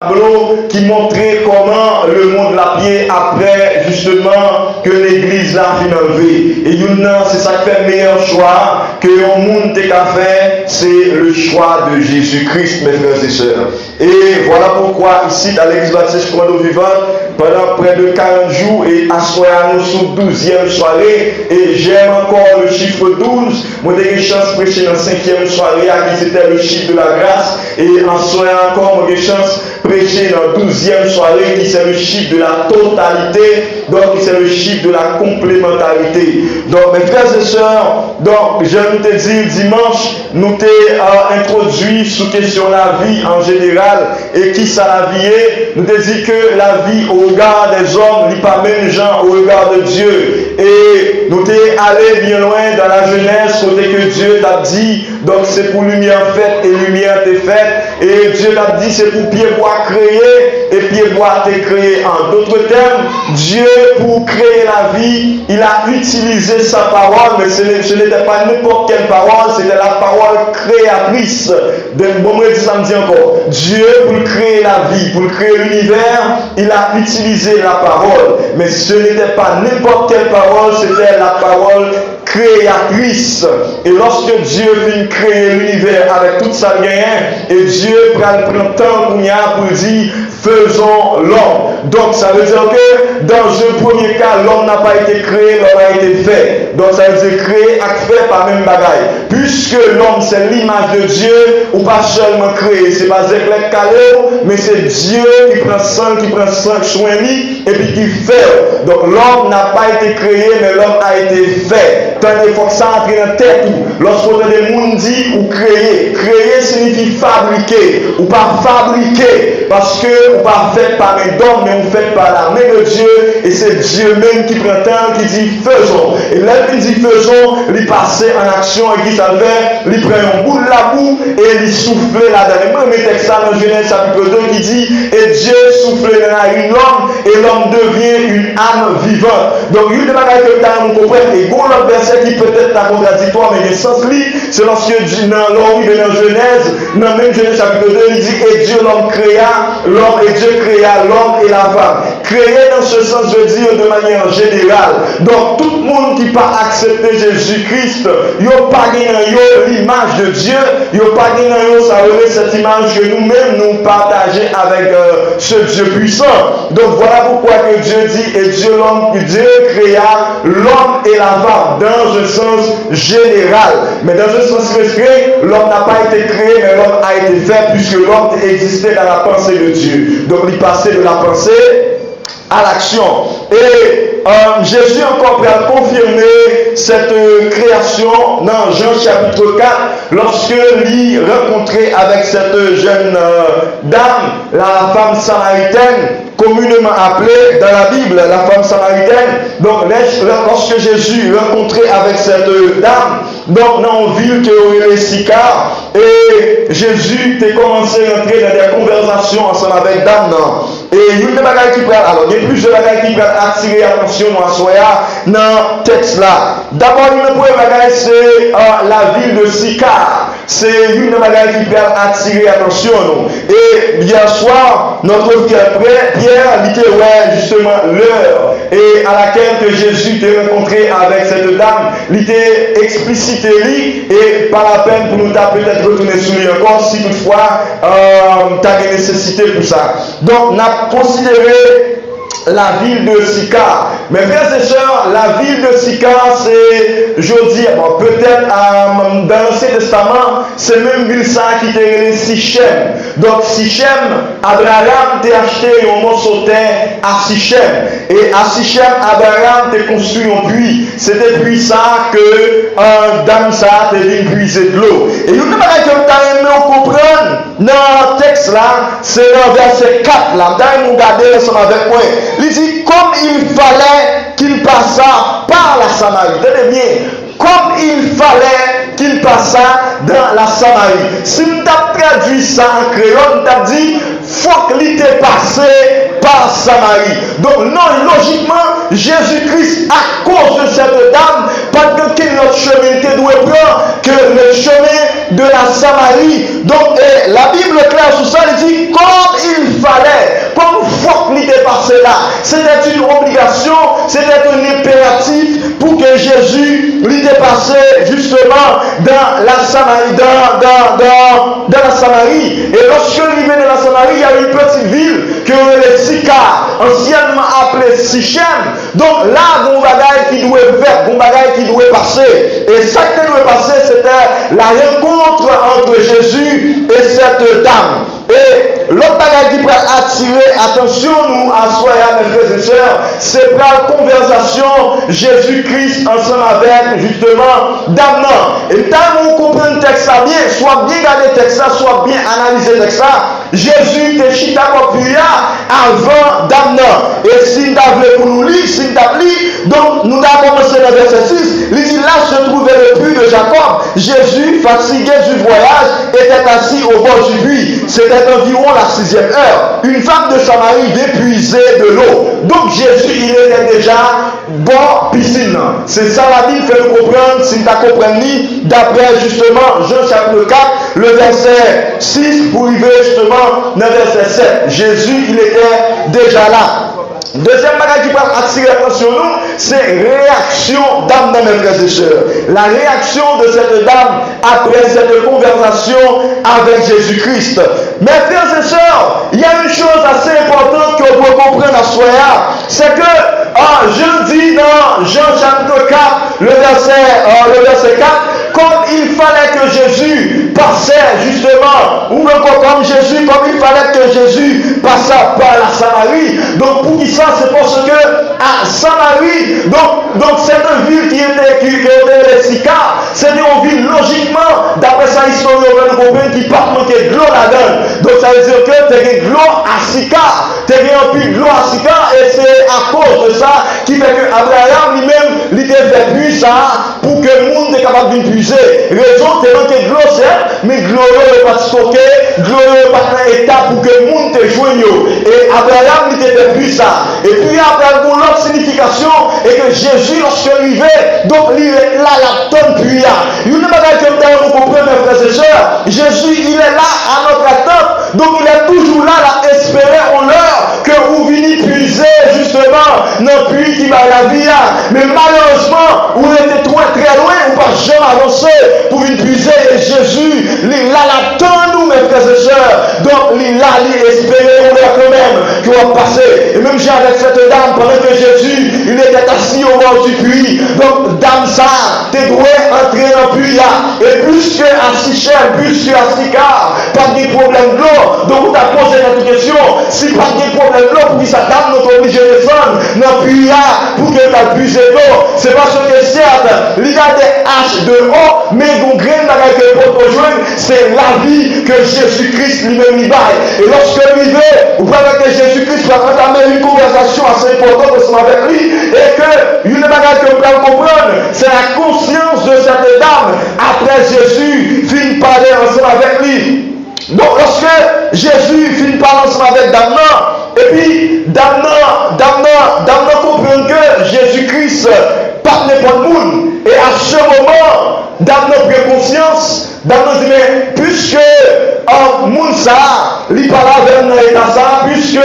tableau qui montrait comment le monde l'a pied après justement que l'église l'a fin enlevé. Et c'est ça qui fait le meilleur choix que le monde a fait, c'est le choix de Jésus-Christ, mes frères et sœurs. Et voilà pourquoi ici à l'église baptiste Commando Vivant, pendant près de 40 jours et à soir nous sous 12e soirée, et j'aime encore le chiffre 12. Moi j'ai eu chance de prêcher dans la 5e soirée à qui c'était le chiffre de la grâce, et en soir encore moi j'ai eu chance de prêcher dans la 12e soirée qui c'est le chiffre de la totalité, donc c'est le chiffre de la complémentarité. Donc mes frères et sœurs, donc je nous te dis dimanche, nous t'ai introduit sous question la vie en général et qui ça la vie est. Nous te dit que la vie au regard des hommes n'est pas même gens au regard de Dieu. Et nous t'es allé bien loin dans la Genèse côté que Dieu t'a dit, donc c'est pour lumière faite et lumière t'est faite. Et Dieu t'a dit c'est pour pied bois créé et pied bois t'est créé. En d'autres termes, Dieu pour créer la vie, il a utilisé sa parole, mais ce n'était pas n'importe quelle parole, c'était la parole créatrice. Bon, moi je dis ça me dit encore. Dieu pour créer la vie, pour créer l'univers, il a utilisé la parole. Mais ce n'était pas n'importe quelle parole, c'était la parole créatrice. Et lorsque Dieu vient créer l'univers avec toute sa gain, et Dieu prend le temps pour dire faisons l'homme. Donc ça veut dire que dans un premier cas, l'homme n'a pas été créé, l'homme a été fait. Donc ça veut dire créé et fait par même bagaille. Puisque l'homme c'est l'image de Dieu, ou pas seulement créé, c'est pas Zéclec Calais, mais c'est Dieu qui prend soin de lui et puis qui fait. Donc l'homme n'a pas été créé, mais l'homme a été fait. Tant il faut que ça entre dans la tête. Lorsqu'on a des gens dit ou créer, créer signifie fabriquer, ou pas fabriquer, parce que ou pas fait par les d'hommes, mais on fait par la main de Dieu, et c'est Dieu même qui prend temps, qui dit faisons. Et là, il dit faisons, il passe en action, et qui s'avère, il prend un bout de la boue, et il souffle là-dedans. Moi, je mets ça dans Genèse chapitre 2 qui dit, et Dieu souffle dans une homme, et l'homme devient une âme vivante. Donc, une des bagages que nous comprenons, et bon, l'autre verset qui peut-être pas contradictoire, mais le sens lit, c'est lorsque dans Genèse, dans même Genèse chapitre 2, il dit, et Dieu l'homme créa, l'homme et Dieu créa l'homme et la femme. Créer dans ce sens veut dire de manière générale. Donc tout le monde qui pas accepté Jésus-Christ, il n'y a pas l'image de Dieu, il n'y a pas cette image que nous-mêmes nous partageons avec ce Dieu puissant. Donc voilà pourquoi que Dieu dit, et Dieu créa l'homme et la femme dans un sens général. Mais dans un sens restreint, l'homme n'a pas été créé, mais l'homme a été fait puisque l'homme existait dans la pensée de Dieu. Donc il passait de la pensée à l'action. Et Jésus encore prêt à confirmer cette création dans Jean chapitre 4 lorsque il rencontrait avec cette jeune dame, la femme samaritaine, communément appelée dans la Bible la femme samaritaine. Donc lorsque Jésus rencontrait avec cette dame, donc dans une ville qui est Sychar, et Jésus a commencé à entrer dans des conversations ensemble avec dame. Et une des bagages qui prennent, alors il y a plus de bagages qui prennent attirer l'attention à soi dans le texte là. D'abord, une première bagage c'est la ville de Sychar. C'est une des bagages qui prennent attirer l'attention. Et hier soir, notre frère Pierre était justement l'heure et à laquelle que Jésus t'a rencontré avec cette dame, il était explicité et pas la peine pour nous peut-être retourner sur lui encore si toutefois tu as des nécessités pour ça. Donc, on a considéré la ville de Sychar. Mes frères et sœurs, la ville de Sychar, c'est, je dis, bon, peut-être dans l'Ancien Testament, c'est même ville ça qui était relé Sichem. Donc Sichem, Abraham t'a acheté un morceau de terre à Sichem. Et à Sichem, Abraham t'a construit un puits. C'était puits ça que dame ça t'a venu puiser de l'eau. Et une chose que vous avez aimé comprendre dans le texte là, c'est dans verset 4 là. Vous regardez ensemble avec moi. Il dit comme il fallait qu'il passât par la Samarie. Tenez bien, comme il fallait qu'il passât dans la Samarie. Si nous avons traduit ça en créole, nous avons dit faut qu'il ait passé par Samarie. Donc non, logiquement, Jésus-Christ, à cause de cette dame, pendant que notre chemin était doué prendre que le chemin de la Samarie. Donc la Bible claire sur ça, elle dit comme il fallait c'était une obligation, c'était un impératif pour que Jésus lui dépasse justement dans la Samarie, dans la Samarie. Et lorsque il venait dans la Samarie, il y a une petite ville que les Sychar, anciennement appelée Sichem. Donc là, mon bagage qui doit faire, mon bagage qui doit passer. Et ça qui doit passer, c'était la rencontre entre Jésus et cette dame. Et l'autre bagage qui peut attirer attention nous à soi et à mes frères et sœurs, c'est la conversation Jésus-Christ ensemble avec justement dame. Et tant qu'on comprend le texte bien, soit bien garder le texte, soit bien analyser le texte, Jésus te chita avant dame. Et si nous avons pour nous lire, si nous avons lu, donc nous avons commencé le verset 6, il dit là se trouvait le puits de Jacob. Jésus, fatigué du voyage, était assis au bord du puits. C'était environ la 6e heure. Une femme de Samarie d'épuiser de l'eau. Donc Jésus, il était déjà bon piscine. C'est ça la Bible fait nous comprendre, si nous comprenons, d'après justement Jean chapitre 4, le verset 6, pour arriver justement dans le verset 7. Jésus, il était déjà là. Deuxième bagage qui peut attirer l'attention nous, c'est réaction d'âme dans mes frères et sœurs. La réaction de cette dame après cette conversation avec Jésus-Christ. Mes frères et sœurs, il y a une chose assez importante que vous pouvez comprendre à soi, c'est que je dis dans Jean chapitre 4, le verset 4, comme il fallait que Jésus passait justement, ou encore comme il fallait que Jésus passait par la Samarie. Donc pour qui ça, c'est parce que à Samarie, donc c'est une ville qui était les Sychar, c'était une ville logiquement, d'après sa histoire, on va comprendre qu'il part manquer de l'eau là-dedans. Donc ça veut dire que tu as de l'eau à Sychar, tu as un puits de l'eau à Sychar, et c'est à cause de ça qui fait que Abraham lui-même, il devait puiser ça pour que le monde soit capable de puiser. Raison, tu as manqué de l'eau, certes, mais de l'eau n'est pas stocké, de l'eau n'est pas dans l'état pour que le monde te joigne. Et Abraham, il devait puiser ça. Et puis après, pour l'autre signification, et que Jésus, lorsqu'il arrivait, donc il est là, la tonne puis il y a une bagage que vous comprenez, mes frères et sœurs. Jésus, il est là à notre attente, donc il est toujours là, à espérer en l'heure que vous venez puiser justement dans le puits qui va la vie. Mais malheureusement, vous êtes très loin, vous pas jamais avancer pour venir puiser. Et Jésus, il est là, l'attend nous, mes frères et sœurs. Donc il est là, il espérer en l'heure quand même que va passer. Et même j'ai avec cette dame, pendant que Jésus, il était assis au bord du puits. Donc dame ça, tu dois entrer dans le puits là. Et plus que à Sichem, plus que à Sychar, pas de problème de l'eau. Donc vous t'as posé cette question, si pas de problème de l'eau, pour que sa dame n'est obligée de descendre dans le puits là, pour que tu aies puisé l'eau. C'est parce que certes, il y a des haches de haut, mais le grain que pour rejoindre, c'est la vie que Jésus-Christ lui-même y baille. Et lorsque lui veut, vous voyez que Jésus-Christ va entamer une conversation assez importante avec lui, et que une bagage que vous pouvez comprendre, c'est la conscience de cette dame après Jésus finit par parler ensemble avec lui. Donc lorsque Jésus finit par parler ensemble avec dame, et puis dame comprend que Jésus-Christ pas n'importe monde. Et à ce moment, dame prend conscience, dame dit mais puisque moun ça, il parle avec nous état ça, puisque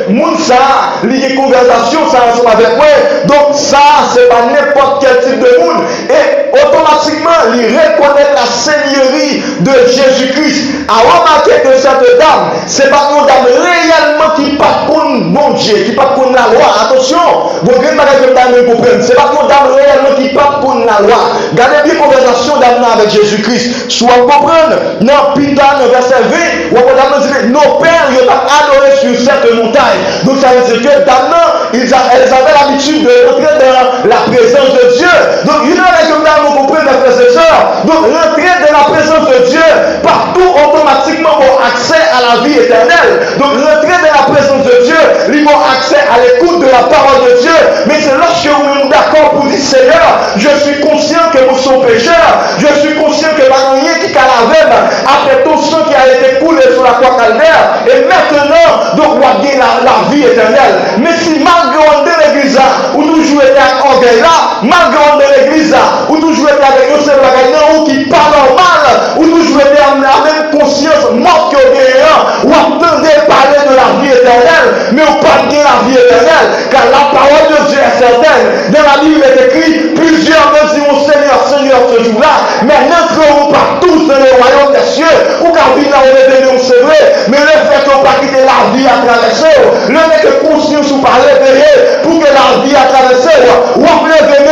moun ça, il y a conversation ça ensemble avec moi, donc ça c'est pas n'importe quel type de monde. Et automatiquement, il reconnaît la seigneurie de Jésus-Christ. À remarquer que cette dame, c'est pas une dame réellement qui pas contre bon Dieu, qui pas contre la loi. Attention, vous voyez que vous dame comprendre, c'est pas une dame réellement qui pas contre la loi. Gardez bien la conversation d'Anna avec Jésus-Christ. Soit comprendre, dans Peter, dans verset 20, où on dit nos pères, ils ont adoré sur cette montagne. Donc ça veut dire que d'Anna, elles avaient l'habitude de rentrer dans la présence de Dieu. Donc il y a que vous comprenez, mes frères et sœurs. Donc rentrer dans la présence de Dieu, partout automatiquement ont accès à la vie éternelle. Donc rentrer dans la présence de Dieu, ils ont accès à l'écoute de la parole de Dieu. Mais c'est lorsque vous êtes d'accord pour dire Seigneur, je suis conscient que vous sommes pécheurs, je suis conscient que rien qui calavait après tout ce qui a été coulé sur la croix calvaire, et maintenant, donc on va gagner la vie éternelle. Mais si malgré on de l'église, ou toujours été avec orgueil là, malgré on de l'église, ou toujours été avec eux, c'est la ou qui pas normal, ou toujours été avec la même conscience morte que gagnant, ou attendez parler de la vie éternelle, mais on pas de la vie éternelle, car la parole de Dieu est certaine. Dans la Bible, il est écrit, plusieurs me diront Seigneur, Seigneur, ce jour-là, mais n'entreront pas tous dans le royaume des cieux, ou car vivre là où les démons, c'est vrai, mais le fait qu'on pas quitter la vie à traverser, le fait que conscience ou pas réveiller, pour que la vie à traverser, ou à lever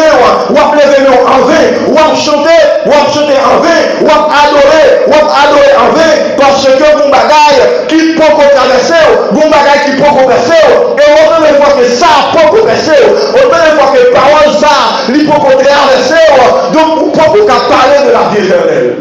en vain, ou à chanter en vain, ou à adorer en vain, parce que mon bagaille qui peut traverser, mon bagaille qui peut converser, et autant de fois que ça peut converser, autant de fois que parole ça, il peut traverser, donc on peut parler de la vie éternelle.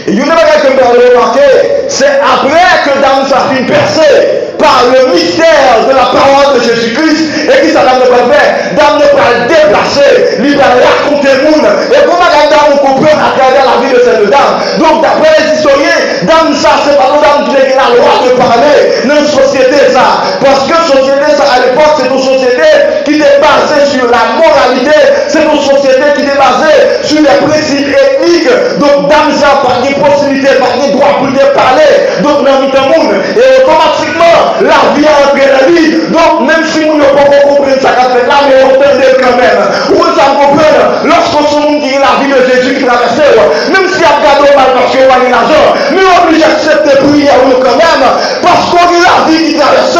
Et il y a une chose que je veux remarquer, c'est après que dans sa fin percée par le mystère de la parole de Jésus-Christ, et qui ça dame ne pas faire, dame ne pas le déplacer, il va raconter le monde. Et comment on comprend à travers la vie de cette dame. Donc d'après les historiens, dame ça, c'est pas dame qui a la loi de parler dans une société ça. Parce que société ça à l'époque, c'est une société qui est basée sur la moralité, c'est une société qui est basée sur les principes ethniques. Donc dame ça, pas de possibilité, pas de droit pour parler. Donc dans le monde, et automatiquement, la vie a entré dans la vie. Donc même si nous ne pouvons pas comprendre ça qu'a fait là, mais on entend quand même. Où ça comprendre lorsqu'on se monde qui est la vie de Jésus qui traverse, même si on regarde mal parce qu'on a l'argent, mais on est obligé d'accepter prière quand même, parce qu'on est la vie qui traverse,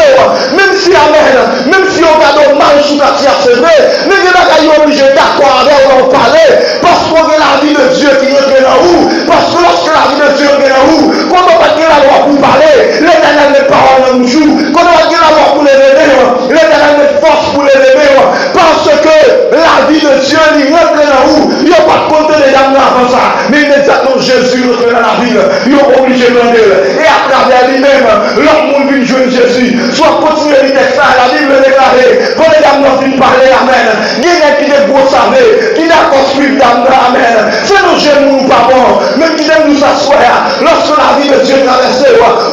même si amen, même si on regarde mal sous la terre, c'est vrai, mais on est obligé d'accord avec on parler, parce qu'on est la vie de Dieu qui entre dans vous, parce que lorsque la vie de Dieu entre dans vous, quand on va dire la loi pour parler, l'éternel n'est pas en nous joue, quand on va dire la loi pour les lever, l'éternel n'est force pour les lever, parce que la vie de Dieu il rentre dans vous, il n'y a pas de compter les dames avant ça, mais immédiatement Jésus rentre dans la ville, il est obligé de demander, et à travers lui-même, l'homme vient jouer Jésus, soit continuer le texte, la Bible déclarée, quand les dames viennent parler, amen, il y a qui est beau savoir, qui n'a pas suivi dame, amen, c'est nos genoux, pardon, même qui aime nous asseoir, lorsque la vie de Dieu traverse,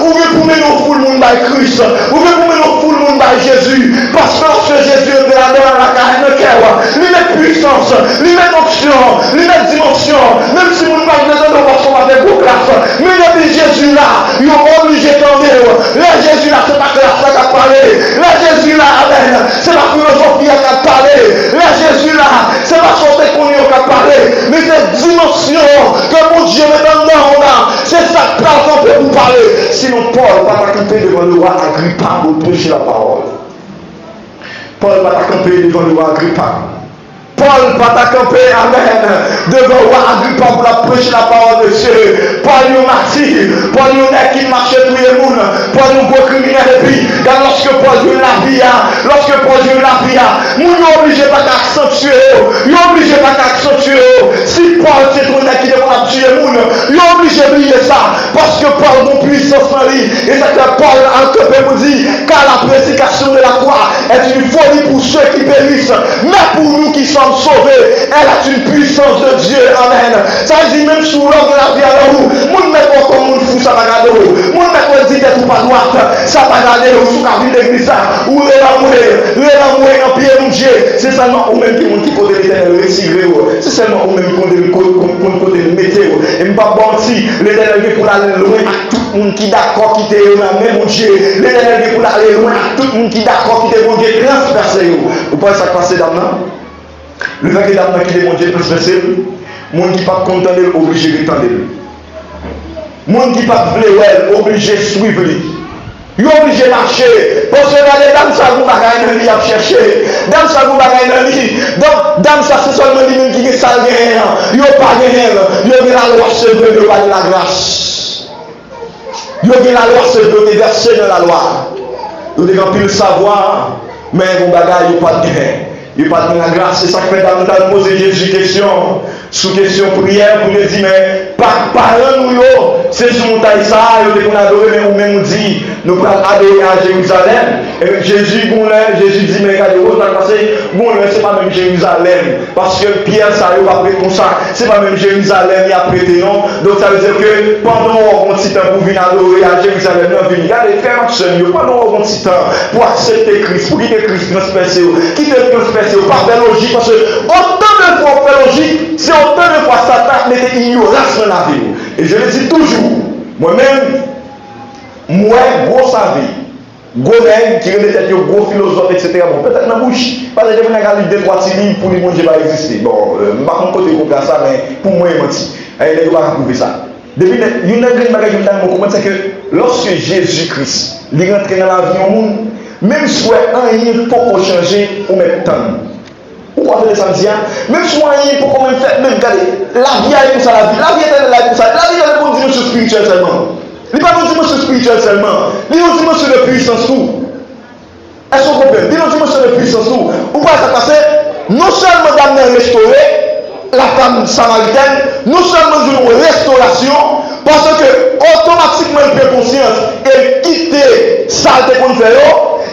ou bien pour nous fou le monde par Christ, ou bien pour nous fou le monde par Jésus, parce que lorsque Jésus est là dans la carrière de cœur, il met puissance, il met onction, il met dimension, même si vous ne parlez pas de façon avec vos classes, mais depuis Jésus là, il est obligé d'entendre, là Jésus là, c'est pas classe qui a parlé, là Jésus là, amen, c'est la philosophie qui a parlé, là Jésus là, c'est la santé qu'on y a parlé, mais cette dimension que mon Dieu met dedans, c'est ça que on peut vous parler. Sinon, Paul va pas camper devant le roi Agrippa pour prêcher la parole. Paul va pas camper devant le roi Agrippa. Paul va pas camper, amen, devant le roi Agrippa pour la prêcher la parole de Dieu. Paul est martyr, Paul est qui marchait tous les mondes, Paul est un beau criminel et puis, lorsque Paul joue la vie, nous sommes obligés pas d'accentuer, nous sommes obligés pas d'accentuer. Si Paul c'est ton qui devant tuer les mondes, nous sommes obligés de oublier ça, parce que Paul a une puissance dans lui, et c'est que Paul a campé pour dire, car la prédication de la croix est une folie pour ceux qui périssent, mais pour nous qui sommes sauvés, elle a une puissance de Dieu, amen. Ça veut dire même sous l'ordre de la vie à vous, mon met pas comme mon fou, ça va garder vous, mon met pas dit tout pas droite, ça va garder vous sous la vie d'église, ou les en pied mon Dieu, c'est seulement ou même qui monte côté l'éternel retiré, c'est seulement ou même côté le météo, et pas bon si l'éternel pour aller loin à tout le monde qui d'accord qui était là, même mon Dieu, l'éternel pour aller loin à tout le monde qui d'accord qui était mon Dieu, transpercer vous pensez ça passer d'âme. Le fait que l'âme qui est mon Dieu transversé, le monde qui n'est pas content d'elle, obligé de tendre. Le monde qui n'est pas voulu, obligé de suivre lui. Il est obligé de marcher. Parce que les dames, ça vous bagaille dans lui à chercher. Dames, ça vous bagaille dans lui. Donc, dames, ça c'est seulement lui qui est sale rien. Il n'y a pas de rien. Il y a la loi sevre, il n'y a pas de la grâce. Il y a la loi sevre, il est versé dans la loi. Il y a plus le savoir, mais mon bagaille, il n'y a pas de rien. Il n'y a pas de la grâce, c'est ça que fait davantage poser Jésus question, sous question prière, pour me dire, mais par nous, c'est sur montagne ça, qu'on adore, mais nous même dit, nous allons adorer à Jérusalem. Et Jésus dit, mais regardez, vous allez passer, bon, c'est pas même Jérusalem, parce que Pierre, ça n'a pas prêté comme ça, c'est pas même Jérusalem, il a prêté non. Donc ça veut dire que pendant un petit temps pour venir adorer à Jérusalem, regardez, faire un seul, pendant un petit temps pour accepter Christ, pour quitter Christ, transpercer, quitter transpercer. Pas de logique, parce que autant de fois on fait logique, c'est autant de fois Satan mettait ignorance dans la vie. Et je le dis toujours, moi-même, moi, gros savez, gros nègres qui ont des gros philosophes, etc. Bon, peut-être dans la bouche, parce que je vais regarder deux, trois livres pour les manger, pas exister. Bon, je ne vais pas côté comme ça, mais pour moi, il menti. Et il ne va pas prouver ça. Depuis, il y a une bagage qui c'est que lorsque Jésus-Christ est rentré dans la vie au monde, même si rien ne peut changer au même temps. Pourquoi faire ça me dit? Même si rien ne peut faire, même regardez, la vie est pour ça, la vie est pour ça, la vie est pour une dimension spirituelle seulement. Il n'y a pas une dimension spirituelle seulement, il y a une dimension de puissance tout. Est-ce qu'on comprend? Il y a une dimension de puissance tout. Pourquoi ça passe? Non seulement d'amener restaurer la femme samaritaine, non seulement une restauration, parce que automatiquement elle prend conscience et quitte ça qu'on fait.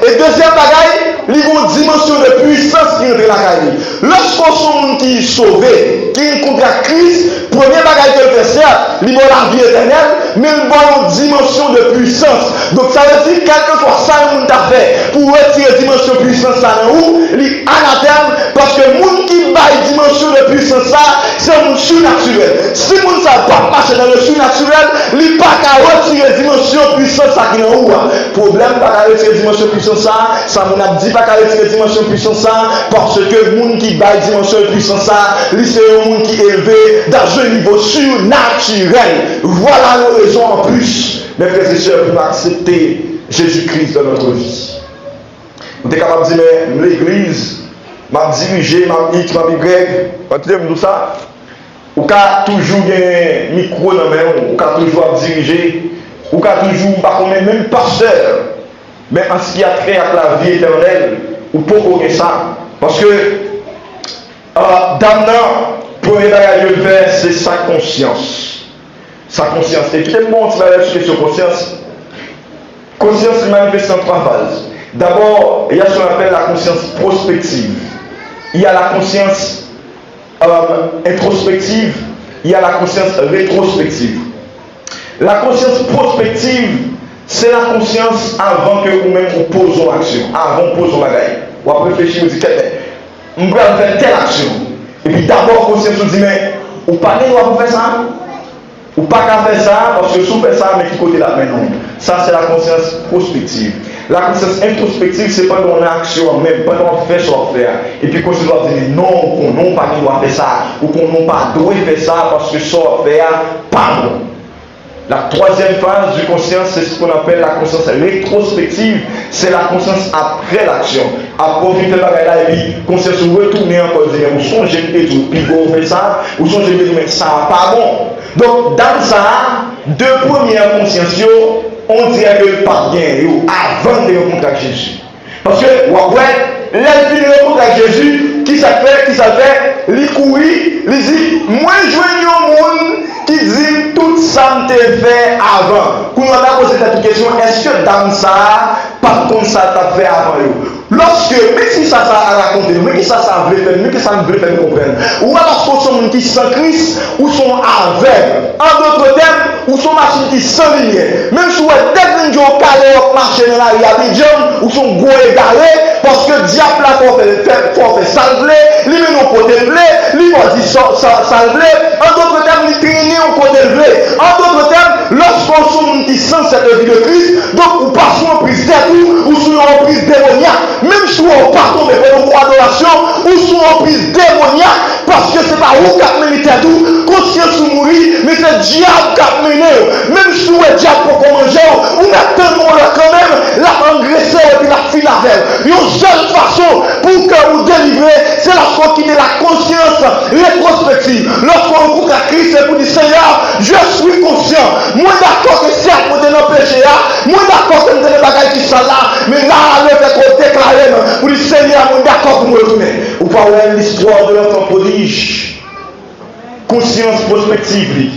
Et deuxième bagaille, il y a une dimension de puissance qui entre la caille. Lorsqu'on sont qui est sauvé, qui rencontre Christ, premier bagaille qu'elle fait, certes, il y a la vie éternelle, mais il y a une dimension de puissance. Donc ça veut dire, quel que soit ça, le monde a fait pour retirer la dimension de puissance ça dans où, il est anathème, parce que le monde qui bat une dimension de puissance ça, c'est un monde surnaturel. Si le monde ne pas marcher dans le surnaturel, il n'est pas qu'à retirer la dimension de puissance ça qui est dans où. Problème, pas qu'à retirer la dimension de puissance ça on a dit pas qu'à retirer la dimension de puissance ça, parce que le monde qui bat la dimension de puissance ça, c'est un monde qui est élevé dans un niveau surnaturel. Voilà la raison en plus, mes frères et sœurs, pour accepter Jésus-Christ dans notre vie. Vous êtes capable de dire, mais l'église m'a dirigé, m'a X, m'a Y, tout ça. Ou qu'a toujours un micro dans la main, ou qu'a toujours diriger, ou qu'a toujours pas connaître même pasteur. Mais en ce qui a trait à la vie éternelle, ou pour connaître ça. Parce que d'abord, premier bagage de faire, c'est sa conscience. Sa conscience. Et peut-être bon, tu vas aller sur question conscience. Conscience se manifeste en trois phases. D'abord, il y a ce qu'on appelle la conscience prospective. Il y a la conscience introspective. Il y a la conscience rétrospective. La conscience prospective, c'est la conscience avant que vous-même vous posez action. Avant de poser la bagaille. Ou après réfléchir, vous dites, on va faire telle action. Et puis d'abord, conscience vous dit, mais ou pas pour faire ça? Ou pas qu'à faire ça, parce que si vous faites ça, mais qui côté là maintenant? Ça, c'est la conscience prospective. La conscience introspective, c'est pas qu'on a action, même pas qu'on fait ce qu'on fait. Et puis, quand on doit dire non, qu'on n'a pas faire ça, ou qu'on n'a pas doit faire ça, parce que ça va faire, pardon. La troisième phase du conscience, c'est ce qu'on appelle la conscience rétrospective. C'est la conscience après l'action. Après, on fait la là et puis, conscience retourner encore, dire, ou songez de tout, puis vous faites ça, ou songez de tout, mais ça va pas bon. Donc, dans ça, deux premières consciences, on dirait que pas bien, avant de rencontrer Jésus. Parce que, ouais, l'esprit de rencontre avec Jésus, qui s'appelle, il courit, il dit, moi, je joigne au monde qui dit tout ça me fait avant. Quand on a posé cette question, est-ce que dans ça, pas comme ça t'a fait avant? Lorsque, mais si ça a raconté, mais qui ça veut faire, mais qui ça veut faire comprendre. Ou alors qu'on sont qui sans Christ, ou sont aveugles. En d'autres termes, ou sont machines qui sans lumière. Même si vous êtes des gens qui ont marché dans la rue, ou sont gros égarés, parce que le diable là pour faire salver, lui met au côté blé, lui va dire salver. En d'autres termes, il traîne au côté blé. En d'autres termes, lorsqu'on sont qui sans cette vie de Christ, donc ou pas sous en prise d'être ou sous en prise démoniaque. Même si on part tomber pour une adoration ou sous emprise démoniaque, parce que c'est pas vous qui avez mené tout, conscience ou mourir, mais c'est le diable qui a mené. Même si vous êtes diable pour manger, on attend quand même la engraisser et puis la file avec. Une seule façon pour que vous délivrez, c'est lorsqu'on quitte la conscience rétrospective. Lorsqu'on rencontre à Christ et vous dit Seigneur, je suis conscient. Moi d'accord que certes, vous êtes dans le péché, moi d'accord que vous êtes dans le bagage qui sont là, mais là, le fait qu'on déclare. Pour dire Seigneur, on est d'accord pour me retourner. Ou pas l'histoire de l'enfant prodige. Conscience prospective,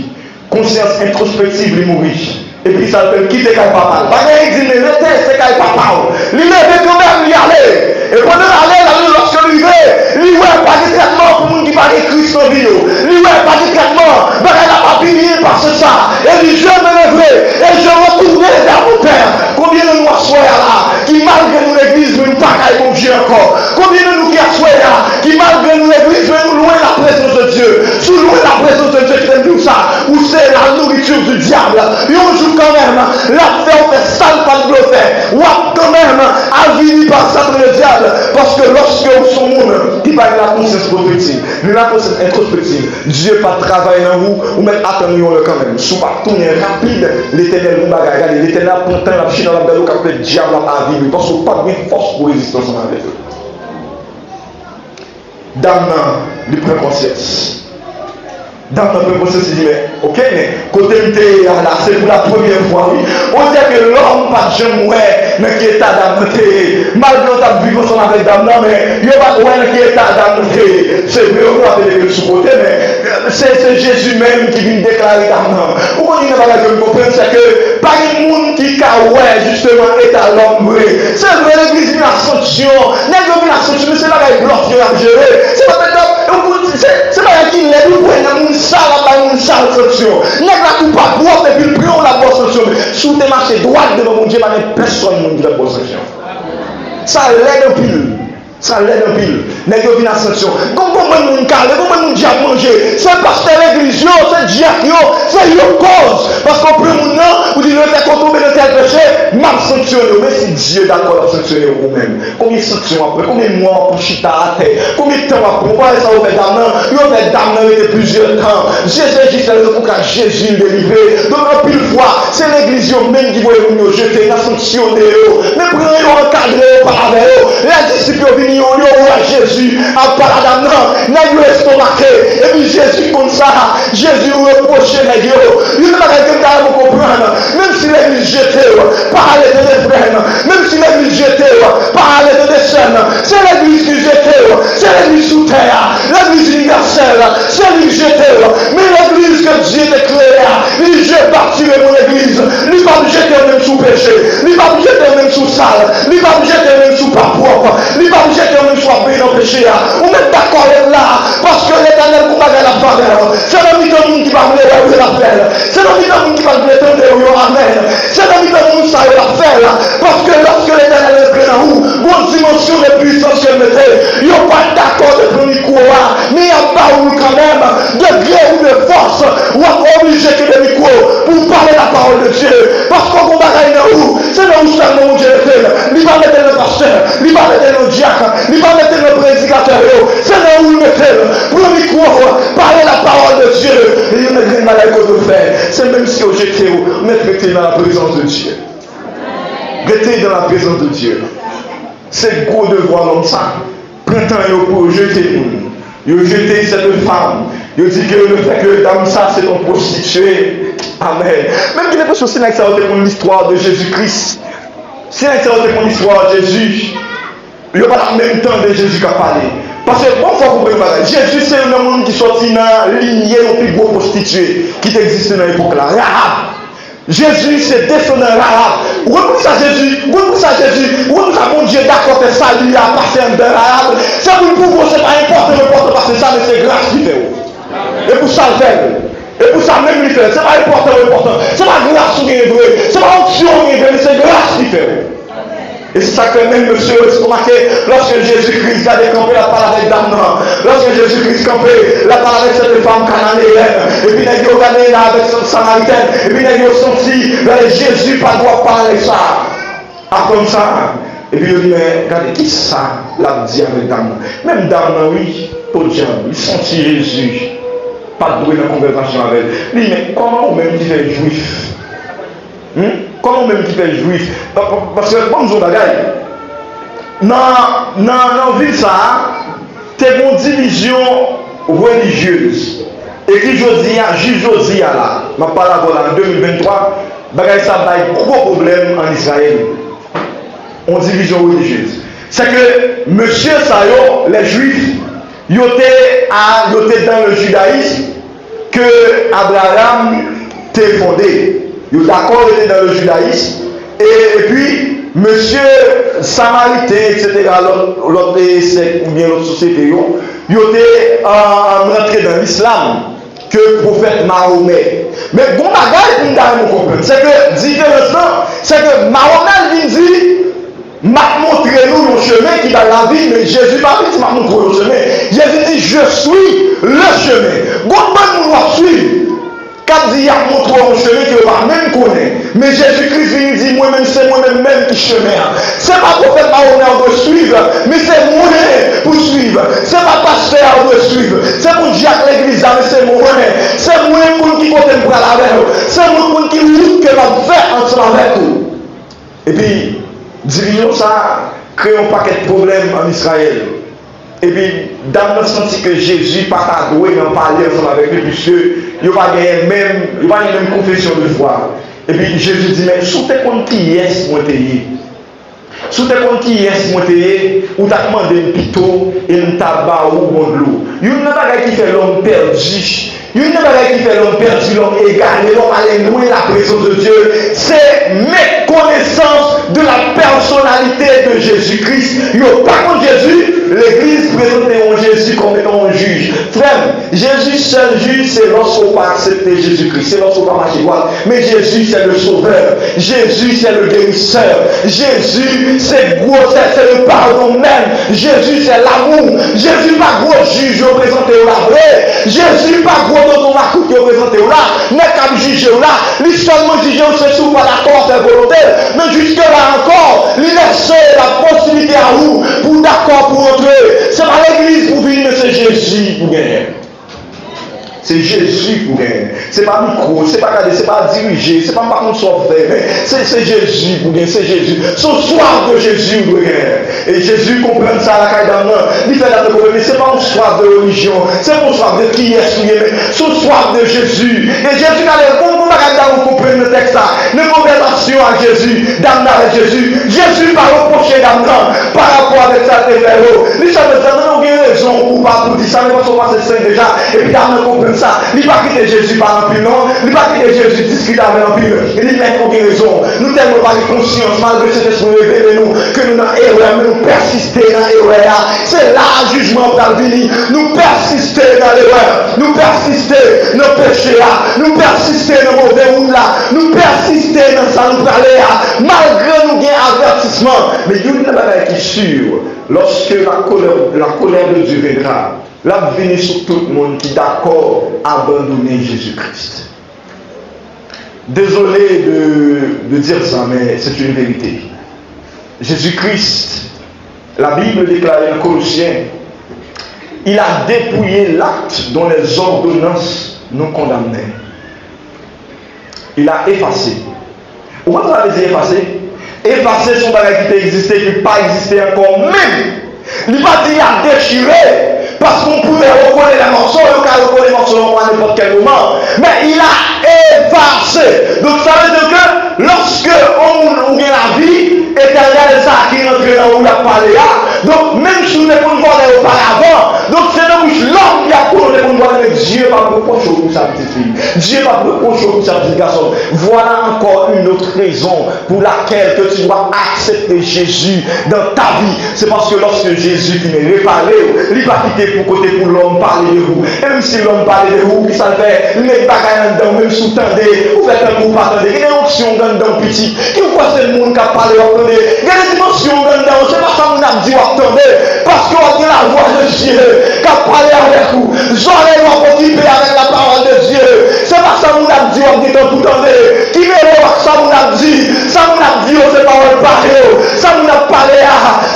conscience introspective, il mourit. Et puis ça peut quitter quand papa. Pas qu'il dit, mais le test, c'est quand papa. Il lève quand même, il y allait. Et pendant l'aller, lorsque il veut, il voit pas de traitement pour les gens qui parlent de Christ en vie. Il voit pas de traitement, mais il n'a pas fini par ça. Et il dit, je me lèverai et je retournerai vers mon Père. Combien de mois soient là, qui malgré nous l'église, bagaille bon Dieu encore. Combien de nous qui assoyons, qui malgré nous l'église, nous loin la présence de Dieu. Sous loin la présence de Dieu, qui t'aime tout ça. Où c'est la nourriture du diable. Et on joue quand même, la fait, on fait sale pas de fait. Ou quand même, avili par Satan le diable. Parce que lorsque vous sommes monde, qui parle de la conscience prophétique, de la conscience introspective, Dieu pas travailler dans vous, ou même attendez-le quand même. Sous pas tourner rapide, l'éternel vous bagarre, l'éternel prend temps, la chine dans la belle, qui fait le diable à vivre. Parce que pas de force pour résister ensemble avec eux. Dame, il prend conscience. Dans notre processus, il dit, mais ok, mais côté là, c'est pour la première fois, oui. On dit que l'homme pas de jamais, mais qui est à d'âme, malgré qu'on a vécu ensemble avec dame, mais il n'y a pas de ouais, qui est à d'âme, c'est vrai, on va appeler le sous-côté, mais c'est Jésus même qui vient déclarer dame. Ou on dit, que vous comprenez, c'est que pas un monde qui a ouais, justement, est à l'homme, c'est vrai, l'église vient à sanction, l'église vient à sanction, mais c'est là qu'il bloque, il a géré, c'est pas c'est pas qui l'aide, vous prenez un sale, un sale sanction. N'est pas tout pas droit, et puis prions la bonne sanction. Sous tes marchés droits devant mon Dieu, il n'y a personne qui a la bonne sanction. Ça l'aide un pile. Ça l'aide un pile. N'est pas une sanction. Comment on calme, comment on dit à manger. C'est parce que l'église, c'est diacre, c'est une cause. Parce qu'on prend mon nom, vous dites, le qu'on tombe dans tel péché, m'a sanctionné. Mais si Dieu est d'accord à sanctionner vous-même, combien de sanctions après, combien de mois pour chita à terre, combien de temps après, pourquoi ça vous fait d'âme, il fait d'âme depuis plusieurs temps. Jésus est pour que Jésus délivré. Donc, en pile fois, c'est l'église même qui va nous jeter, la sanctionner. Mais prenez le encadrer par la veille. Les disciples viennent à Jésus, à paradam, n'a eu estomaqué. Et puis Jésus comme ça, Jésus reprochait les dieux. Il n'a pas quelqu'un pour comprendre. Même si l'église jetait, parler de des frères, même si l'église jetait, parler de des sœurs, c'est l'église qui jetait, c'est l'église sous terre, l'église universelle, c'est l'église jetait. Mais l'église que Dieu déclare, il jette partir de mon église, il va me jeter même sous péché, il va me jeter même sous sale, il va me jeter même sous pas propre, il va me jeter même sous abri dans le péché. On est d'accord là, parce que l'éternel vous bagarre la faveur. C'est l'ami de monde qui va me lever la pelle. C'est l'ami de monde qui va me lever amen. C'est l'ami de monde qui va la faire. Parce que lorsque l'éternel est prêt dans vous, bonne dimension de puissance qu'elle mettait, il n'y a pas d'accord de premier courant, mais il n'y a pas quand même de gré ou de force, ou obligé que de micro pour parler la parole de Dieu. Parce qu'on bagarre dans vous, c'est là où seulement Dieu le fait. Il va mettre le pasteur, il va mettre le diacre, il va mettre le prédicateur, c'est là où il mettait pour le micro, parler la parole de Dieu. Et il y a une maladie de faire. C'est même si au GTO, on est traité dans la présence de Dieu. Rester dans la présence de Dieu. C'est gros devoir comme ça. Printemps, pour jeter nous. Il jeter cette femme. Il dit que le fait que dame ça, c'est ton prostituée. Amen. Même qu'il n'est pas sur ça, ça pour l'histoire de Jésus-Christ. Si ça pour l'histoire de Jésus, il n'y a pas le même temps de Jésus qui a parlé. Parce que, bon, il faut comprendre, Jésus, c'est un monde qui sortit dans la lignée au plus gros prostituée qui existait dans l'époque là. Rahab. Jésus, c'est descendant Rahab. Où est ça Jésus? Où est ça Jésus? Où est ça mon Dieu d'accord que ça lui a passé en dedans Rahab? C'est pour le pouvoir, c'est pas important parce que ça, mais c'est grâce qui fait. Et pour ça, le fait. Et pour ça, même lui fait. C'est pas important. C'est pas grâce qui est vrai. C'est pas option qui est vrai, mais c'est grâce qui fait. Et c'est ça que même monsieur a remarqué lorsque Jésus-Christ a décampé la parole avec dame, lorsque Jésus-Christ a campé la parole avec cette femme cananéenne, et puis il a regardé là avec son samaritaine, et puis il a senti Jésus pas droit parler ça. Ah, comme ça. Et puis il a dit, mais regardez, qui ça l'a dit avec dame? Même dame, oui, pour Dieu, il sentit Jésus. Pas de bruit dans la conversation avec elle. Il dit, mais comment même qui fait juif? Comment même qui fait juif? Parce que, bon, nous avons dans la ville, ça, tu as une division religieuse. Et qui je dis là, je parle en 2023, ça a un gros problème en Israël. En division religieuse. C'est que, monsieur Sayo, les juifs, ils étaient dans le judaïsme que Abraham t'a fondé. Ils sont d'accord dans le judaïsme. Et puis, monsieur Samaritain, etc., l'autre ou bien l'autre société, ils étaient rentrés dans l'islam que le prophète Mahomet. Mais bon bagage pour nous comprendre, c'est que différence, c'est que Mahomet dit, m'a montré nous le chemin qui va la vie, mais Jésus pas dit, m'a montré le chemin. Jésus dit, je suis le chemin. Bon, nous doit suivre. Quand il y a montré un chemin que va même connaître. Mais Jésus-Christ vient dit, moi-même, c'est moi-même même qui chemin. C'est pas prophète Mahomet on doit suivre, mais c'est moi pour suivre. C'est pas pasteur on doit suivre. C'est pour Jacques l'église, mais c'est moi. C'est moi pour qui côté pour la veille. C'est moi pour qui route que va faire ensemble avec vous. Et puis, dirigeons ça, crée un paquet de problèmes en Israël. Et puis, dans le sens que Jésus n'a pas doué d'en parler ensemble avec lui, puisque il n'y a pas gagné même confession de foi. Et puis, Jésus dit, mais sous tes comptes qui est monté, sous tes comptes qui est monté, ou t'as demandé un pitot et un tabac ou bon de l'eau. Il y a une bagaille qui fait l'homme perdu. Il y a une bagaille qui fait l'homme perdu, l'homme égaré, l'homme allé loin de la présence de Dieu. C'est méconnaissance de la personnalité de Jésus-Christ. Il n'y a pas contre Jésus, l'église présente Jésus comme étant un juge. Frère, Jésus seul juge, c'est lorsqu'on va accepter Jésus-Christ, c'est lorsqu'on va marcher droit. Mais Jésus, c'est le sauveur. Jésus, c'est le guérisseur. Jésus, c'est le pardon même. Jésus, c'est l'amour. Jésus, pas gros juge représenté la vraie. Jésus, pas gros dans la coupe représenté là. N'est qu'à juger là. Lui seulement juger, c'est sous pas d'accord, c'est volontaire. Mais jusque-là encore, il laisse la possibilité à vous pour d'accord pour entrer. C'est pas l'église pour venir, mais c'est Jésus pour gagner. C'est Jésus pour gagner. C'est pas micro, c'est pas garder, c'est pas diriger, c'est pas par contre sauver. C'est Jésus pour gagner, c'est Jésus. Son soif de Jésus pour gagner. Et Jésus comprend ça à la caille d'Amnan. Il fait la problème, mais c'est pas un soif de religion, c'est un soif de qui est souillé, mais son soif de Jésus. Et Jésus a l'air, comment vous comprenez le texte là? Une conversation à Jésus, d'Amnan avec Jésus. Jésus va reprocher d'Amnan par rapport avec ça, les frères. Les gens de Amnan ont raison ou pas pour dire ça, mais parce qu'on passe le 5 déjà, et puis Amnan comprend ça. Il n'a pas quitté Jésus par l'empire, non. Il n'a pas quitté Jésus discret avec l'empire. Il dit, mais pour quelle raison? Nous n'avons pas de conscience, malgré cet esprit révélé nous, que nous dans l'erreur, mais nous persister dans l'erreur. C'est là le jugement pour venir. Nous persister dans l'erreur. Nous persister dans le péché là. Nous persister dans le mauvais route là. Nous persister dans ça nous parler là. Malgré nous gain avertissement. Mais il y a une chose qui est sûre. Lorsque la colère de Dieu viendra, là, venez sur tout le monde qui est d'accord à abandonner Jésus-Christ. Désolé de dire ça, mais c'est une vérité. Jésus-Christ, la Bible déclare en Colossiens, il a dépouillé l'acte dont les ordonnances nous condamnaient. Il a effacé. Pourquoi ça veut dire effacer? Effacer son bagage qui existait, qui n'a pas existé encore même. Il n'a pas dit il a déchiré. Parce qu'on pouvait reconnaître les morceaux, on peut reconnaître les morceaux à n'importe quel moment. Mais il a effacé. Donc ça veut dire que lorsque on a la vie, éternelle, ça qui rentre dans où il a parlé là. Donc même si on ne peut pas voir auparavant, donc c'est l'homme qui a pour nous voir, mais Dieu va reprocher pour sa petite fille. Dieu va reprocher pour sa petite garçon. Voilà encore une autre raison pour laquelle que tu dois accepter Jésus dans ta vie. C'est parce que lorsque Jésus finit de réparer, il va quitter pour côté pour l'homme parler de vous. Et même si l'homme parle de vous, qui ça le fait, les bagages dedans, même sous tendez, vous faites un coup pas tendez. Il y a une onction dedans petit. Qui vous voit c'est le monde qui a parlé, attendez. Il y a des dimensions dedans, c'est pas ça qu'on a dit, attendez. Parce qu'on a la voix de Dieu qui a parlé avec vous. J'aurais occupé avec la parole de Dieu. C'est pas ça qu'on a dit, on dit dans tout tendez. Qui est là, ça qu'on a dit. Ça qu'on a dit, c'est pas on parle. Ça qu'on a parlé,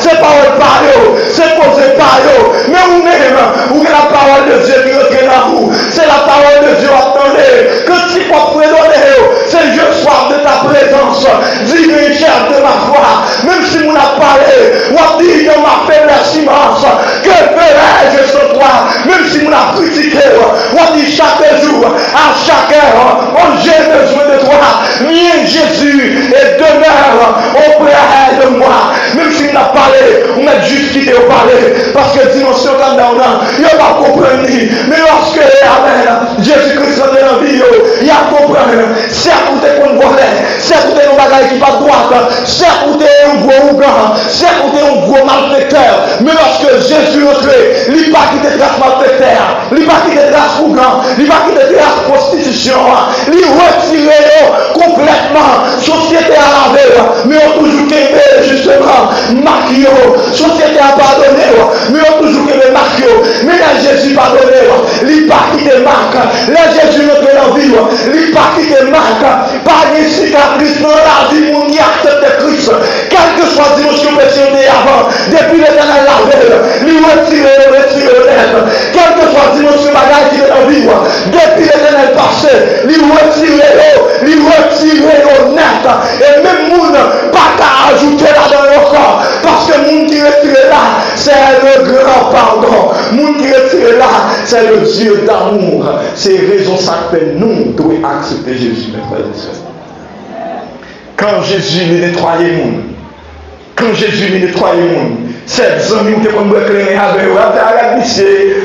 c'est pas on parle. C'est posé par eux. Mais vous-même, vous avez la parole de Dieu qui rentre dans vous. C'est la parole de Dieu, attendez. Que tu peux prédonner, c'est je soif de ta présence. Dis-moi, cher de ma foi. Même si on a parlé, on a dit dans ma faiblesse immense. Que ferais-je sans toi? Même si on a critiqué, on a dit chaque jour, à chaque heure, j'ai besoin de toi. Viens Jésus et demeure auprès de moi. Même si on a parlé, on a juste quitté au parler. Parce que dimension comme dans il n'y a pas compris. Mais lorsque Jésus-Christ est dans la vie, il y a compris. C'est à côté qu'on voit, c'est à côté nos bagages qui pas droite, c'est à côté un gros ougan, c'est à côté un gros malfaiteur. Mais lorsque Jésus entrait, il n'a pas quitté trace malfaiteur, il n'a pas quitté trace ougan, il n'a pas quitté trace prostitution, il retiré complètement société à laver, mais on toujours qu'aimé justement marqué société a pardonné, mais on toujours que les marques, mais là Jésus pardonné, il pas qui te marque, là Jésus notre dans vie, il pas qui te marque, pas de cicatrice dans la vie, mon qui accepte Christ, quel que soit dimension péché avant, depuis l'éternel la veille, lui retire net, quel que soit dimension bagage qui est dans vie, depuis l'éternel passé, lui retire net, et même moun pas qu'à ajouter là dans le corps, parce que moun qui retire là, c'est le grand pardon, moun qui retire là, c'est le Dieu d'amour. C'est raison ça que nous devons accepter Jésus, mes frères et sœurs. Quand Jésus les nettoyait moun, quand Jésus les nettoyait moun, ces amis qui ont éclairé avec eux,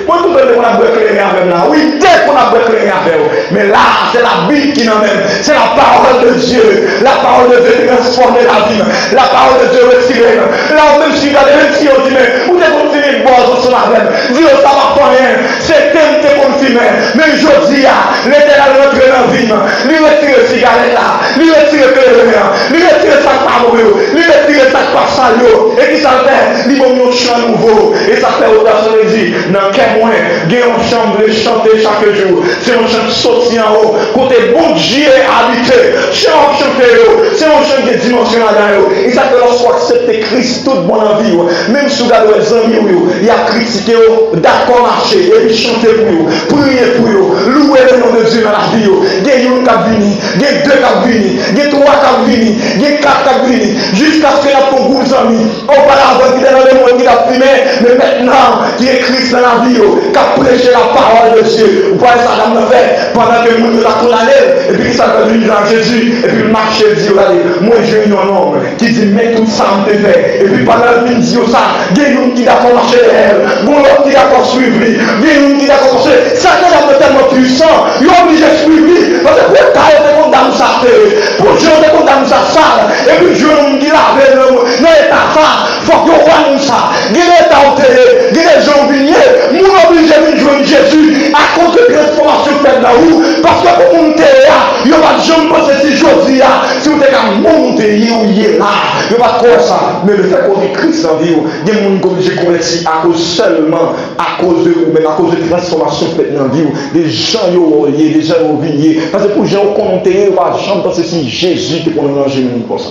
moi tout le monde a éclairé avec là, oui, dès qu'on a éclairé avec eux, mais là c'est la Bible qui nous mène, c'est la parole de Dieu, la parole de Dieu transformer la vie, la parole de Dieu retirer, là même si dans les si on dit mais où est-ce qu'on finit de boire sur la même, Dieu ça va pas rien, c'est tempté pour le filmer, mais je dis l'éternel rentre dans la vie, lui retire cigarette là, lui retire clair, lui retire ça par lui retire ça par salio, et qui ça fait li bon yon chant nouveau et ça fait autant de dit dans quel moyen gagne une chambre chanter chaque jour c'est un chant sorti en haut côté bon Dieu habité chant chanter c'est un chant de dimension là et ça fait lorsqu'on accepte Christ tout bon en vie même si vous regardez les amis il y a critiqué d'accord marcher et puis chanter pour vous prier pour vous louer le nom de Dieu dans la vie gagne une qui vini gagne deux qui vini gagne trois qui vini gagne quatre qui vini jusqu'à ce que la pour vous amis auparavant dans le monde qui a fumé, mais maintenant qui est Christ dans la vie, qui a prêché la parole de Dieu. Vous voyez ça dans le fait, pendant que le monde a condamné, et puis ça va venir dans Jésus, et puis le marché dit, regardez, moi j'ai un homme qui dit, mais tout ça me fait. Et puis pendant qu'il dit ça, il y a un qui d'accord marcher elle, l'autre qui d'accord suivre, il y a un qui d'accord marcher. Ça est tellement puissant, il est obligé de suivre, parce que pour tailler des condamnes ça fait, pour jouer des condamnes ça sale, et puis je me dis là, non, l'état ça, il faut que ça, il est enterré, il est jambinier, nous obligés de jouer Jésus à cause de la transformation faite dans vous, parce que pour monter là, il n'y a pas de gens qui pensent si je dis là, si vous êtes à monter, il est là, il n'y a pas de quoi ça, mais le fait qu'on est Christ en vie, il y a des gens qui sont obligés de convertir à cause seulement, à cause de vous, mais à cause de la transformation faite dans la vie, des gens qui ont lié, des gens qui ont oublié, parce que pour les gens qui ont enterré, il n'y a pas de gens qui pensent si Jésus est pour nous manger comme ça.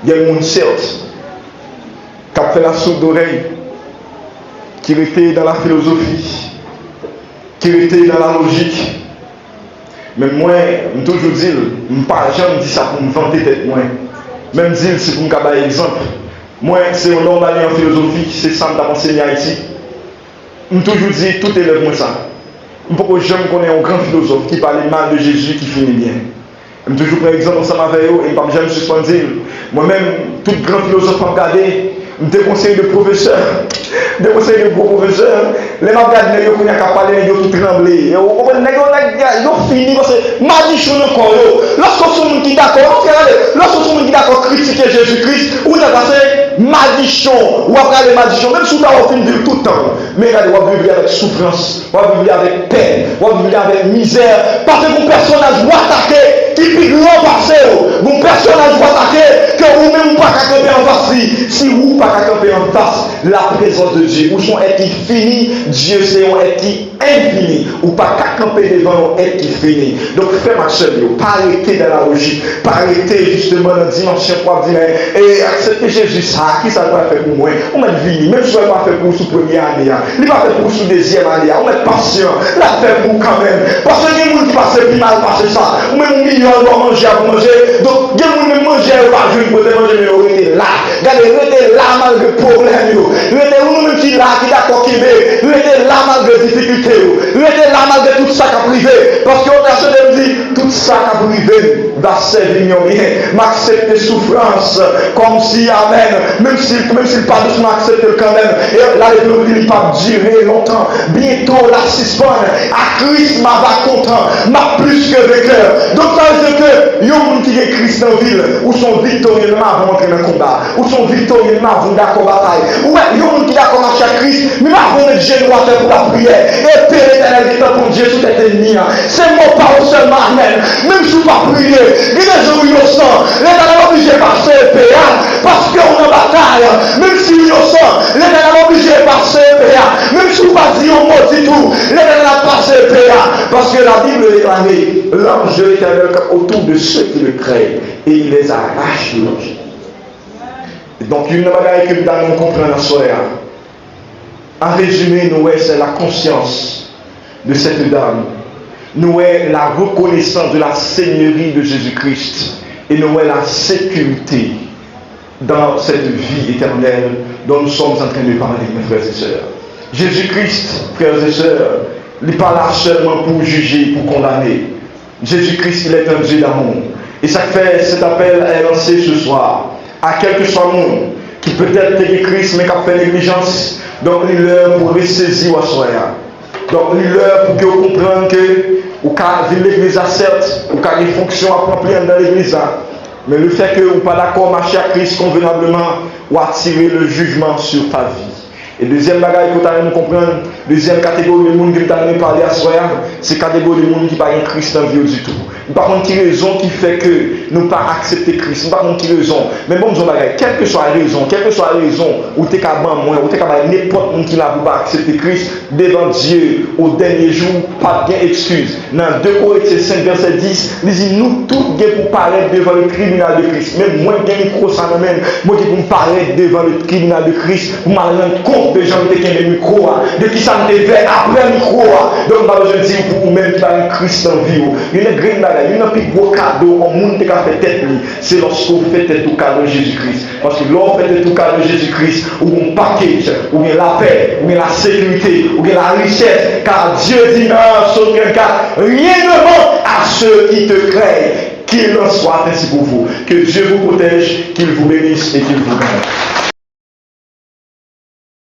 Il y a des gens certes, qui a fait la sourde d'oreille, qui était dans la philosophie, qui était dans la logique. Mais moi, je toujours dis, je ne pas jamais dit ça pour me vanter tête moi. Même dire c'est pour me donner un exemple. Moi, c'est un homme en philosophie, c'est ça que je enseigné à Haïti. Je toujours dis, tout élève moi ça. Je ne peux pas jamais connaître un grand philosophe qui parle mal de Jésus qui finit bien. Je toujours prends exemple ensemble avec eux et je ne peux jamais suspendre. Moi-même, tout grand philosophe m'a regardé. Des conseils de professeurs, des conseils de gros professeurs, les magasins, ils ont parlé, ils ont tout tremblé. Ils ont fini parce que magicien encore. Lorsqu'on sont qui d'accord, lorsqu'on sont qui d'accord critiquer Jésus-Christ, ou t'as passé magicien, ou après les magiciens, même si tu as fini de tout le temps. Mais regardez, on va vivre avec souffrance, on va vivre avec peine, on va vivre avec misère, parce que mon personnage va attaquer, qui pique grand passé, mon personnage va attaquer, que vous-même pas qu'à camper en face, si vous pas qu'à camper en face, la présence de Dieu, ou son être fini, Dieu c'est un être infini, ou pas qu'à camper devant un être fini. Donc fais ma chère, pas arrêter dans la logique, pas arrêter justement dans la dimension pour dire, et accepter Jésus, ça, qui ça va faire pour moi, on met vie, même si on va faire pour sous première année, il va faire pour sous deuxième année, on met patient, la faire pour quand même, parce que les gens qui passent plus mal passer ça, ou même un million doit manger à manger, donc les gens qui manger pas jouer pour manger, mais on était là, regardez, on était là malgré problème, on était nous qui là, qui d'accord qui veut, on était là malgré difficulté, on était là malgré tout ça qui a privé, parce qu'on a acheté de dire, tout ça qui a privé va servir rien, m'accepter souffrance, comme si, amen, même s'il pas doucement accepté quand même, et la république n'est pas durer longtemps, bientôt la suspendre, à Christ m'a va content, m'a plus que vainqueur. Donc ça veut dire que, il y a un monde qui est Christ en ville, où sont victorieux avant d'entrer dans le combat, où sont victorieux avant d'accord bataille, ouais, il y a un monde qui d'accord marcher à Christ, mais ma remettre genou à terre pour la prière. Et Père éternel, qui t'a pour Dieu sous tes ennemis. C'est mon parole seulement, amen. Même si vous ne pas prier, il est jour innocent. L'éternel obligé de passer le péage, parce qu'on est en bataille. Même si vous innocent, l'éternel obligé de passer le péage. Même si vous ne pas dire un mot du tout, l'éternel a passé le péage. Parce que la Bible est déclarée, l'ange de l'éternel autour de ceux qui le craignent, et il les arrache de l'ange. Donc, il y a une bagaille que nous comprenons dans ce soir. En résumé, nous, c'est la conscience de cette dame. Nous, la reconnaissance de la seigneurie de Jésus-Christ. Et nous, la sécurité dans cette vie éternelle dont nous sommes en train de parler, mes frères et sœurs. Jésus-Christ, frères et sœurs, il n'est pas là seulement pour juger, pour condamner. Jésus-Christ, il est un Dieu d'amour. Et ça fait cet appel est lancé ce soir à quel que soit le monde qui peut-être est Christ mais qui a fait négligence. Donc, il est l'heure pour ressaisir à soi. Donc, il est l'heure pour que vous compreniez que vous avez l'église, certes, vous avez des fonctions à accomplir dans l'église. Mais le fait que vous n'êtes pas d'accord marcher à Christ convenablement ou attirer le jugement sur ta vie. Et deuxième bagaille que vous avez comprendre, deuxième catégorie de monde que vous avez parlé à soi, c'est la catégorie de monde qui n'a pas un Christ en vie du tout. Par contre, qui raison qui fait que nous ne pas accepter Christ. Par contre, qui raison. Mais bon, nous bagaille, quelle que soit la raison, où tu es capable moi, où tu es capable n'importe qui n'a pas accepter Christ devant Dieu au dernier jour, pas de excuse. Dans 2 Corinthiens 5 verset 10, il dit nous tous pour paraître devant le tribunal de Christ. Même moi qui ai micro ça même, moi qui pour paraître devant le tribunal de Christ, pour me rendre compte de gens qui ont le micro, de qui ça me fait après le micro. Donc, je dis pour vous-même qui avez un Christ en vie. Il y a une grande bagaille, il y a un plus gros cadeau au monde qui a fait tête, c'est lorsque vous faites tête au cadeau de Jésus-Christ. Parce que lorsque vous faites tête au cadeau de Jésus-Christ, ou un package, ou bien la paix, ou bien la sécurité, ou bien la richesse, car Dieu dit dans Psaume 4, rien ne manque à ceux qui te craignent. Qu'il en soit ainsi pour vous. Que Dieu vous protège, qu'il vous bénisse et qu'il vous garde.